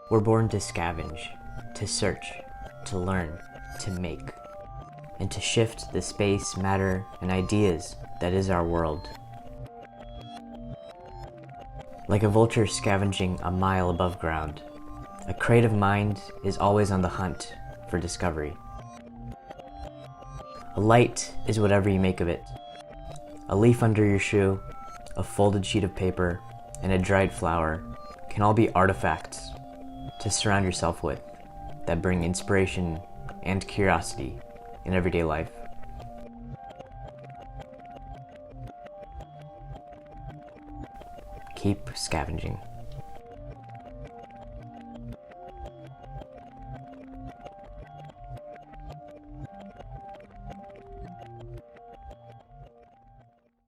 We're born to scavenge, to search, to learn, to make, and to shift the space, matter, and ideas that is our world. Like a vulture scavenging a mile above ground, a creative mind is always on the hunt for discovery. A light is whatever you make of it. A leaf under your shoe, a folded sheet of paper, and a dried flower can all be artifacts to surround yourself with that bring inspiration and curiosity in everyday life. Keep scavenging.